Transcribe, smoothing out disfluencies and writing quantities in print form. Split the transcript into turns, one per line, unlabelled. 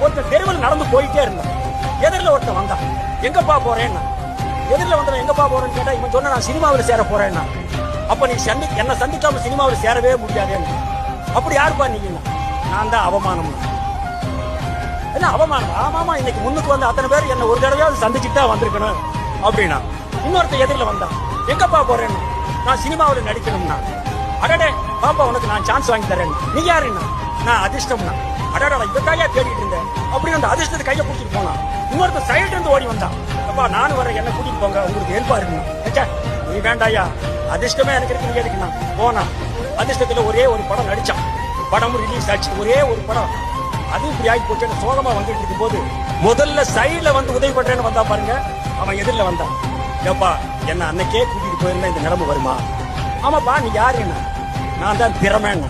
ஒருத்தர் தெருவில் நடந்து போயிட்டே இருந்தான். எதிரில் ஒருத்தன் வந்தான். எங்கப்பா போறேன்னா, எதிரில் வந்தவன் எங்கப்பா போறேன்னு கேட்டா இவன் சொன்ன நான் சினிமாவில் சேர போறேன்னா. அப்ப நீ என்ன சந்திக்காம சினிமாவில் சேரவே முடியாதுன்னு. அப்படி யாருப்பா நீங்க? நான் தான் அவமானம். என்ன அவமானம்? ஆமாமா, இன்னைக்கு முன்னுக்கு வந்து அத்தனை பேர் என்ன ஒரு தடவையாவது சந்திச்சுட்டு தான் வந்திருக்கணும் அப்படின்னா. இன்னொருத்தர் எதிரில் வந்தான். எங்கப்பா போறேன்னு, நான் சினிமாவில் நடிக்கணும்னா. அடடே பாப்பா உனக்கு நான் சான்ஸ் வாங்கி தரேன். நீ யாருன்னா, நான் அதிர்ஷ்டம்னா. அடடா இதற்காக தேடிட்டு இருந்தேன் அப்படின்னு அந்த அதிர்ஷ்டத்தை கையில பிடிச்சிட்டு போனான். இன்னொருத்தர் சைடு இருந்து ஓடி வந்தான். அப்பா நானும் வரேன், என்ன கூட்டிட்டு போங்க, உங்களுக்கு ஹெல்ப்பா இருக்கணும். நீ வேண்டாயா, அதிர்ஷ்டமே எனக்கு இருக்கு, நீ எதுக்குண்ணா போனா. அதிர்ஷ்டத்துல ஒரே ஒரு படம் நடிச்சான். படமும் ரிலீஸ் ஆச்சு, ஒரே ஒரு படம். அது இப்படி ஆகி போச்சு. சோகமா வந்துட்டு இருக்கும் போது முதல்ல சைடுல வந்து உதவி பண்றேன்னு வந்தா பாருங்க, அவன் எதிரில வந்தான். ஏப்பா என்ன அன்னைக்கே கூட்டிட்டு போயிருந்தா இந்த நிலைமை வருமா? ஆமாப்பா நீ யாருன்னா, நான் தான் திறமைன்னா.